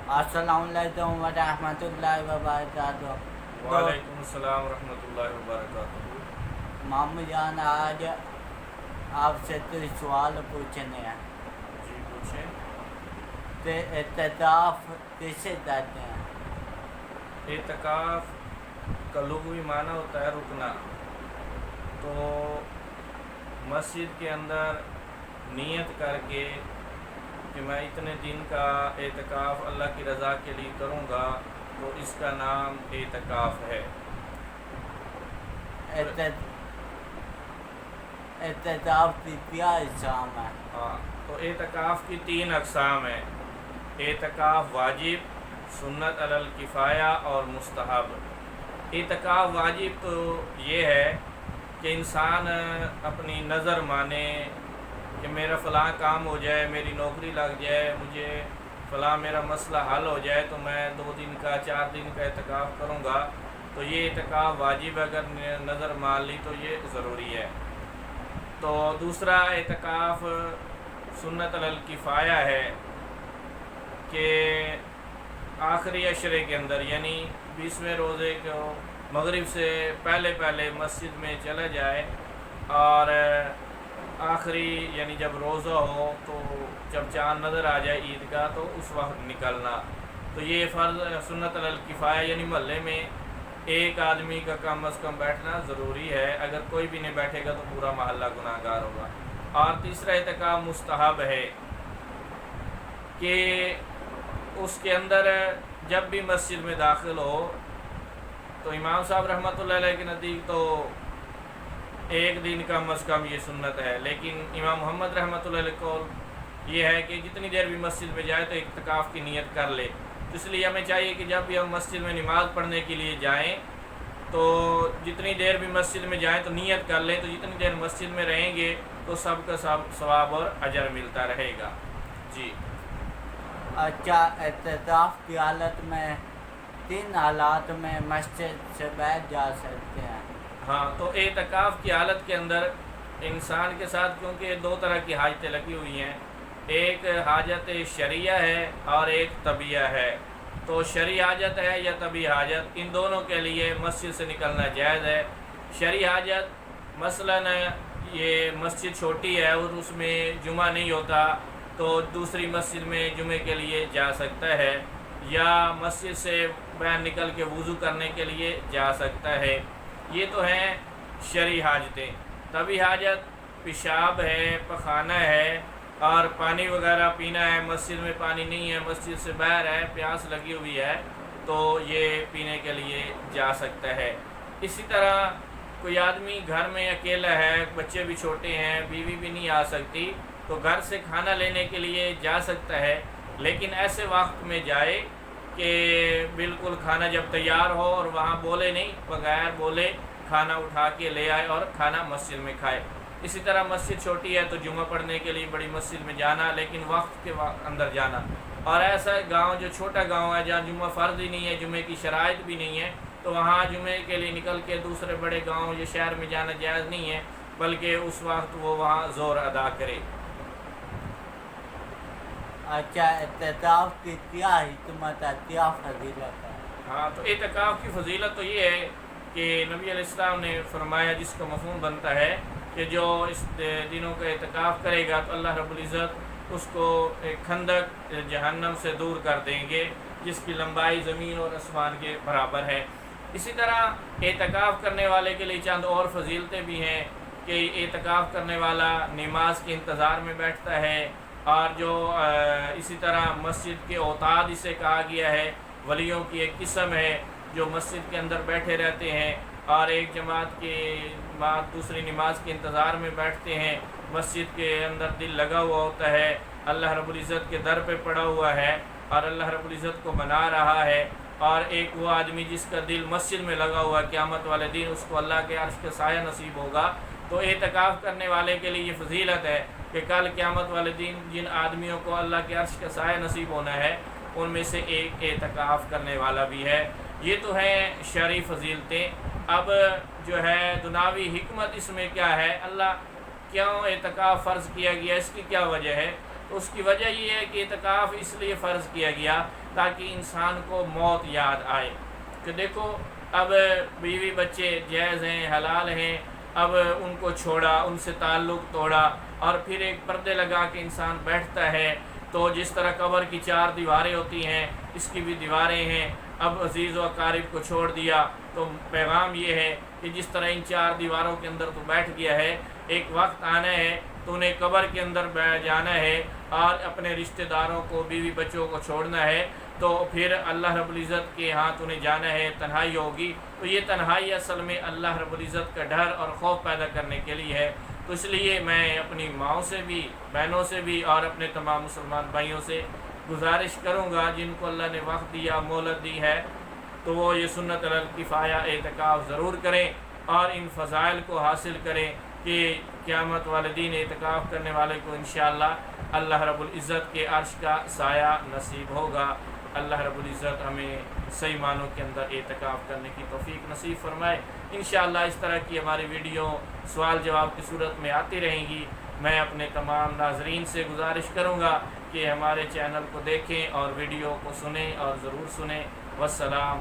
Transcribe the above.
السلام علیکم ورحمۃ اللہ وبرکاتہ۔ تو وعلیکم السلام ورحمۃ اللہ وبرکاتہ۔ مامو جان، آج آپ سے کچھ سوال پوچھنے ہیں جی پوچھیں۔ کہ اعتکاف کسے کہتے ہیں؟ اعتکاف کا لغوی معنی ہوتا ہے رکنا۔ تو مسجد کے اندر نیت کر کے کہ میں اتنے دن کا اعتکاف اللہ کی رضا کے لیے کروں گا، تو اس کا نام اعتکاف ہے۔ اعتکاف کی کیا اقسام ہے؟ ہاں، تو اعتکاف کی 3 اقسام ہیں: اعتکاف واجب، سنت علی الکفایہ اور مستحب۔ اعتکاف واجب تو یہ ہے کہ انسان اپنی نظر مانے کہ میرا فلاں کام ہو جائے، میری نوکری لگ جائے، مجھے فلاں میرا مسئلہ حل ہو جائے تو میں 2 دن کا 4 دن کا اعتکاف کروں گا، تو یہ اعتکاف واجب، اگر نظر مان لی تو یہ ضروری ہے۔ تو دوسرا اعتکاف سنت علی الکفایہ ہے کہ آخری عشرے کے اندر، یعنی 20ویں روزے کو مغرب سے پہلے مسجد میں چلا جائے، اور آخری یعنی جب روزہ ہو تو جب چاند نظر آ جائے عید کا تو اس وقت نکلنا۔ تو یہ فرض سنت علی الکفایہ، یعنی محلے میں ایک آدمی کا کم از کم بیٹھنا ضروری ہے، اگر کوئی بھی نہیں بیٹھے گا تو پورا محلہ گناہ گار ہوگا۔ اور تیسرا اعتکاف مستحب ہے کہ اس کے اندر جب بھی مسجد میں داخل ہو تو امام صاحب رحمۃ اللہ علیہ کے نزدیک تو 1 دن کم از کم یہ سنت ہے، لیکن امام محمد رحمۃ اللہ علیہ کو یہ ہے کہ جتنی دیر بھی مسجد میں جائے تو اعتکاف کی نیت کر لے۔ اس لیے ہمیں چاہیے کہ جب بھی ہم مسجد میں نماز پڑھنے کے لیے جائیں تو جتنی دیر بھی مسجد میں جائیں تو نیت کر لیں، تو جتنی دیر مسجد میں رہیں گے تو سب کا ثواب اور اجر ملتا رہے گا۔ جی اچھا، اعتکاف کی حالت میں 3 حالات میں مسجد سے بیٹھ جا سکتے ہیں؟ ہاں، تو اعتکاف کی حالت کے اندر انسان کے ساتھ کیونکہ 2 طرح کی حاجتیں لگی ہوئی ہیں، ایک حاجت شرعیہ ہے اور ایک طبیعہ ہے۔ تو شرعی حاجت ہے یا طبی حاجت، ان دونوں کے لیے مسجد سے نکلنا جائز ہے۔ شرعی حاجت مثلاً یہ مسجد چھوٹی ہے اور اس میں جمعہ نہیں ہوتا تو دوسری مسجد میں جمعے کے لیے جا سکتا ہے، یا مسجد سے باہر نکل کے وضو کرنے کے لیے جا سکتا ہے۔ یہ تو ہیں شرعی حاجتیں۔ طبی حاجت پیشاب ہے، پخانہ ہے اور پانی وغیرہ پینا ہے، مسجد میں پانی نہیں ہے، مسجد سے باہر ہے، پیاس لگی ہوئی ہے تو یہ پینے کے لیے جا سکتا ہے۔ اسی طرح کوئی آدمی گھر میں اکیلا ہے، بچے بھی چھوٹے ہیں، بیوی بھی نہیں آ سکتی، تو گھر سے کھانا لینے کے لیے جا سکتا ہے، لیکن ایسے وقت میں جائے کہ بالکل کھانا جب تیار ہو اور وہاں بولے نہیں، بغیر بولے کھانا اٹھا کے لے آئے اور کھانا مسجد میں کھائے۔ اسی طرح مسجد چھوٹی ہے تو جمعہ پڑھنے کے لیے بڑی مسجد میں جانا، لیکن وقت کے اندر جانا۔ اور ایسا گاؤں جو چھوٹا گاؤں ہے جہاں جمعہ فرض ہی نہیں ہے، جمعے کی شرائط بھی نہیں ہے، تو وہاں جمعے کے لیے نکل کے دوسرے بڑے گاؤں یا شہر میں جانا جائز نہیں ہے، بلکہ اس وقت وہ وہاں زور ادا کرے۔ اچھا، اعتکاف کی کیا حکمت ہے، کیا فضیلت ہے؟ ہاں، تو اعتکاف کی فضیلت تو یہ ہے کہ نبی علیہ السلام نے فرمایا، جس کا مفہوم بنتا ہے کہ جو اس دنوں کا اعتکاف کرے گا تو اللہ رب العزت اس کو ایک خندق جہنم سے دور کر دیں گے جس کی لمبائی زمین اور آسمان کے برابر ہے۔ اسی طرح اعتکاف کرنے والے کے لیے چند اور فضیلتیں بھی ہیں کہ اعتکاف کرنے والا نماز کے انتظار میں بیٹھتا ہے، اور جو اسی طرح مسجد کے اوتاد اسے کہا گیا ہے، ولیوں کی ایک قسم ہے جو مسجد کے اندر بیٹھے رہتے ہیں اور ایک جماعت کے بعد دوسری نماز کے انتظار میں بیٹھتے ہیں، مسجد کے اندر دل لگا ہوا ہوتا ہے، اللہ رب العزت کے در پہ پڑا ہوا ہے اور اللہ رب العزت کو منا رہا ہے۔ اور ایک وہ آدمی جس کا دل مسجد میں لگا ہوا ہے، قیامت والے دن اس کو اللہ کے عرش کا سایہ نصیب ہوگا۔ تو اعتکاف کرنے والے کے لیے یہ فضیلت ہے کہ کل قیامت والے دن جن آدمیوں کو اللہ کے عرش کا سایہ نصیب ہونا ہے ان میں سے ایک اعتکاف کرنے والا بھی ہے۔ یہ تو ہیں شرعی فضیلتیں۔ اب جو ہے دنیاوی حکمت اس میں کیا ہے، اللہ کیوں اعتکاف فرض کیا گیا، اس کی کیا وجہ ہے؟ تو اس کی وجہ یہ ہے کہ اعتکاف اس لیے فرض کیا گیا تاکہ انسان کو موت یاد آئے کہ دیکھو اب بیوی بچے جائز ہیں، حلال ہیں، اب ان کو چھوڑا، ان سے تعلق توڑا اور پھر ایک پردے لگا کے انسان بیٹھتا ہے، تو جس طرح قبر کی 4 دیواریں ہوتی ہیں اس کی بھی دیواریں ہیں، اب عزیز و اقارب کو چھوڑ دیا تو پیغام یہ ہے کہ جس طرح ان 4 دیواروں کے اندر تو بیٹھ گیا ہے، ایک وقت آنا ہے تو انہیں قبر کے اندر جانا ہے اور اپنے رشتہ داروں کو، بیوی بچوں کو چھوڑنا ہے، تو پھر اللہ رب العزت کے ہاں انہیں جانا ہے، تنہائی ہوگی۔ تو یہ تنہائی اصل میں اللہ رب العزت کا ڈر اور خوف پیدا کرنے کے لیے ہے۔ تو اس لیے میں اپنی ماؤں سے بھی، بہنوں سے بھی اور اپنے تمام مسلمان بھائیوں سے گزارش کروں گا جن کو اللہ نے وقت دیا، مہلت دی ہے، تو وہ یہ سنت علی الکفایہ اعتکاف ضرور کریں اور ان فضائل کو حاصل کریں کہ قیامت والے دن اعتکاف کرنے والے کو انشاءاللہ اللہ رب العزت کے عرش کا سایہ نصیب ہوگا۔ اللہ رب العزت ہمیں صحیح معنوں کے اندر اعتکاف کرنے کی توفیق نصیب فرمائے۔ انشاءاللہ اس طرح کی ہماری ویڈیو سوال جواب کی صورت میں آتی رہیں گی۔ میں اپنے تمام ناظرین سے گزارش کروں گا کہ ہمارے چینل کو دیکھیں اور ویڈیو کو سنیں اور ضرور سنیں۔ والسلام